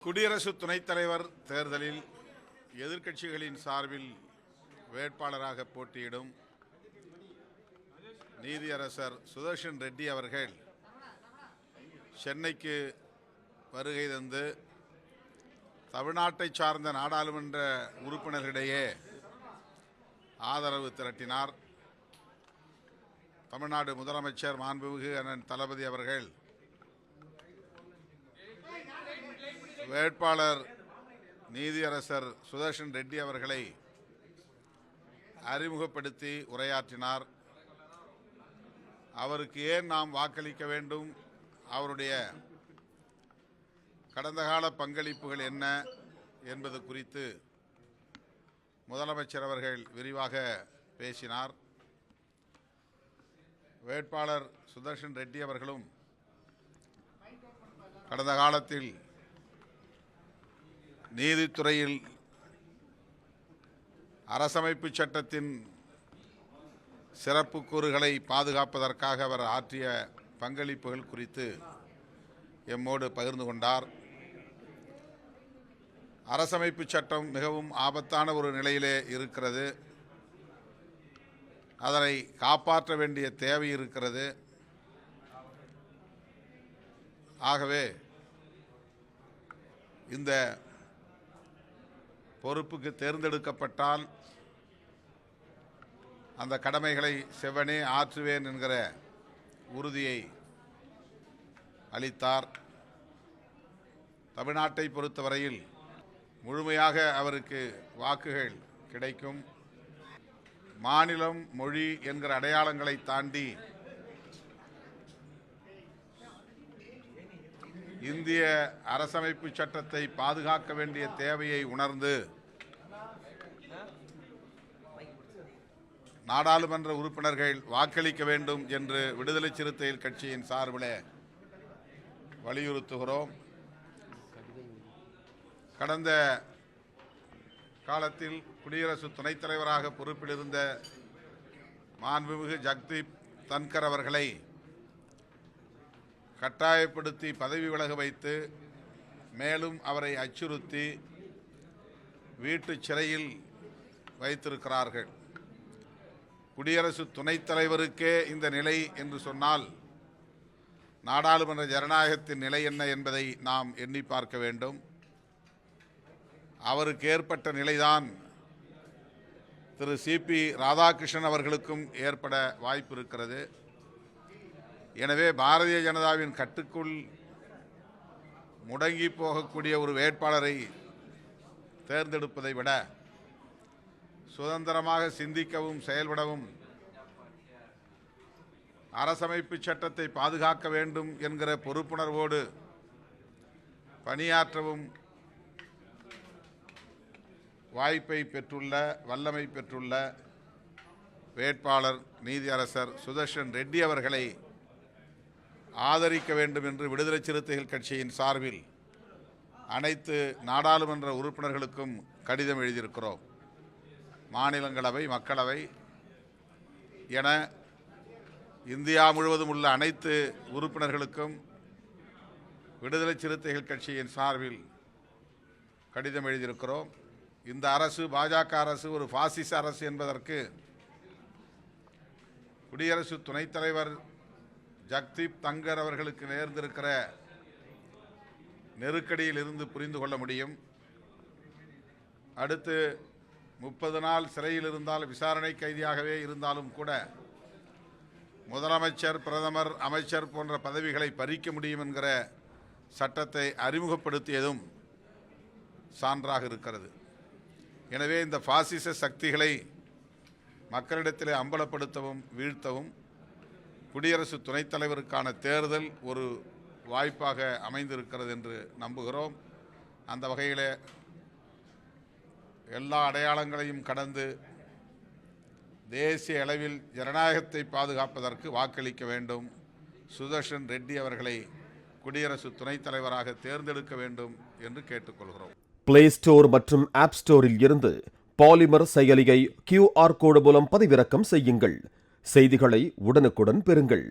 குடியரசு துணைத் தலைவர் தேர்தலில் எதிர்க்கட்சிகளின் சார்பில் வேட்பாளராக போட்டியிடும் நீதியரசர் சுதர்ஷன் ரெட்டி அவர்கள் சென்னைக்கு வருகை தந்து தமிழ்நாட்டை சார்ந்த நாடாளுமன்ற உறுப்பினர்களிடையே ஆதரவு திரட்டினார். தமிழ்நாடு முதலமைச்சர் மாண்புமிகு அண்ணன் தளபதி அவர்கள் வேட்பாளர் நீதியரசர் சுதர்ஷன் ரெட்டி அவர்களை அறிமுகப்படுத்தி உரையாற்றினார். அவருக்கு ஏன் நாம் வாக்களிக்க வேண்டும், அவருடைய கடந்த கால பங்களிப்புகள் என்ன என்பது குறித்து முதலமைச்சர் அவர்கள் விரிவாக பேசினார். வேட்பாளர் சுதர்ஷன் ரெட்டி அவர்களும் கடந்த காலத்தில் நீதித்துறையில் அரசமைப்பு சட்டத்தின் சிறப்பு கூறுகளை பாதுகாப்பதற்காக அவர் ஆற்றிய பங்களிப்புகள் குறித்து எம்மோடு பகிர்ந்து கொண்டார். அரசமைப்பு சட்டம் மிகவும் ஆபத்தான ஒரு நிலையிலே இருக்கிறது. அதனை காப்பாற்ற வேண்டிய தேவை இருக்கிறது. ஆகவே இந்த பொறுப்புக்கு தேர்ந்தெடுக்கப்பட்டால் அந்த கடமைகளை செவ்வனே ஆற்றுவேன் என்கிற உறுதியை அளித்தார். தமிழ்நாட்டை பொறுத்தவரையில் முழுமையாக அவருக்கு வாக்குகள் கிடைக்கும். மாநிலம், மொழி என்கிற அடையாளங்களை தாண்டி இந்திய அரசமைப்பு சட்டத்தை பாதுகாக்க வேண்டிய தேவையை உணர்ந்து நாடாளுமன்ற உறுப்பினர்கள் வாக்களிக்க வேண்டும் என்று விடுதலை சிறுத்தைகள் கட்சியின் சார்பில் வலியுறுத்துகிறோம். கடந்த காலத்தில் குடியரசு துணைத் தலைவராக பொறுப்பிலிருந்த மாண்புமிகு ஜக்தீப் தன்கர் அவர்களை கட்டாயப்படுத்தி பதவி விலக வைத்து மேலும் அவரை அச்சுறுத்தி வீட்டு சிறையில் வைத்திருக்கிறார்கள். குடியரசு துணைத் தலைவருக்கே இந்த நிலை என்று சொன்னால் நாடாளுமன்ற ஜனநாயகத்தின் நிலை என்ன என்பதை நாம் எண்ணி பார்க்க வேண்டும். அவருக்கு ஏற்பட்ட நிலைதான் திரு சிபி ராதாகிருஷ்ணன் அவர்களுக்கும் ஏற்பட வாய்ப்பு இருக்கிறது. எனவே பாரதிய ஜனதாவின் கட்டுக்குள் முடங்கி போகக்கூடிய ஒரு வேட்பாளரை தேர்ந்தெடுப்பதை விட சுதந்திரமாக சிந்திக்கவும் செயல்படவும் அரசமைப்பு சட்டத்தை பாதுகாக்க வேண்டும் என்கிற பொறுப்புணர்வோடு பணியாற்றவும் வாய்ப்பை பெற்றுள்ள, வல்லமை பெற்றுள்ள வேட்பாளர் நீதியரசர் சுதர்ஷன் ரெட்டி அவர்களை ஆதரிக்க வேண்டும் என்று விடுதலை சிறுத்தைகள் கட்சியின் சார்பில் அனைத்து நாடாளுமன்ற உறுப்பினர்களுக்கும் கடிதம் எழுதியிருக்கிறோம். மாநிலங்களவை, மக்களவை என இந்தியா முழுவதும் உள்ள அனைத்து உறுப்பினர்களுக்கும் விடுதலை சிறுத்தைகள் கட்சியின் சார்பில் கடிதம் எழுதியிருக்கிறோம். இந்த அரசு, பாஜக அரசு, ஒரு பாசிச அரசு என்பதற்கு குடியரசு துணைத் தலைவர் ஜக்தீப் தங்கர் அவர்களுக்கு நேர்ந்திருக்கிற நெருக்கடியில் இருந்து புரிந்து கொள்ள முடியும். அடுத்து 30 நாள் சிறையில் இருந்தால், விசாரணை கைதியாகவே இருந்தாலும் கூட முதலமைச்சர், பிரதமர், அமைச்சர் போன்ற பதவிகளை பறிக்க முடியும் என்கிற சட்டத்தை அறிமுகப்படுத்தியதும் சான்றாக இருக்கிறது. எனவே இந்த பாசிச சக்திகளை மக்களிடத்திலே அம்பலப்படுத்தவும் வீழ்த்தவும் குடியரசு துணைத் தலைவருக்கான தேர்தல் ஒரு வாய்ப்பாக அமைந்திருக்கிறது என்று நம்புகிறோம். அந்த வகையில் எல்லா அடையாளங்களையும் கடந்து தேசிய அளவில் ஜனநாயகத்தை பாதுகாப்பதற்கு வாக்களிக்க வேண்டும். சுதர்ஷன் ரெட்டி அவர்களை குடியரசு துணைத் தலைவராக தேர்ந்தெடுக்க வேண்டும் என்று கேட்டுக்கொள்கிறோம். பிளே ஸ்டோர் மற்றும் ஆப் ஸ்டோரில் இருந்து பாலிமர் செயலியை QR கோடு மூலம் பதிவிறக்கம் செய்யுங்கள். செய்திகளை உடனுக்குடன் பெறுங்கள்.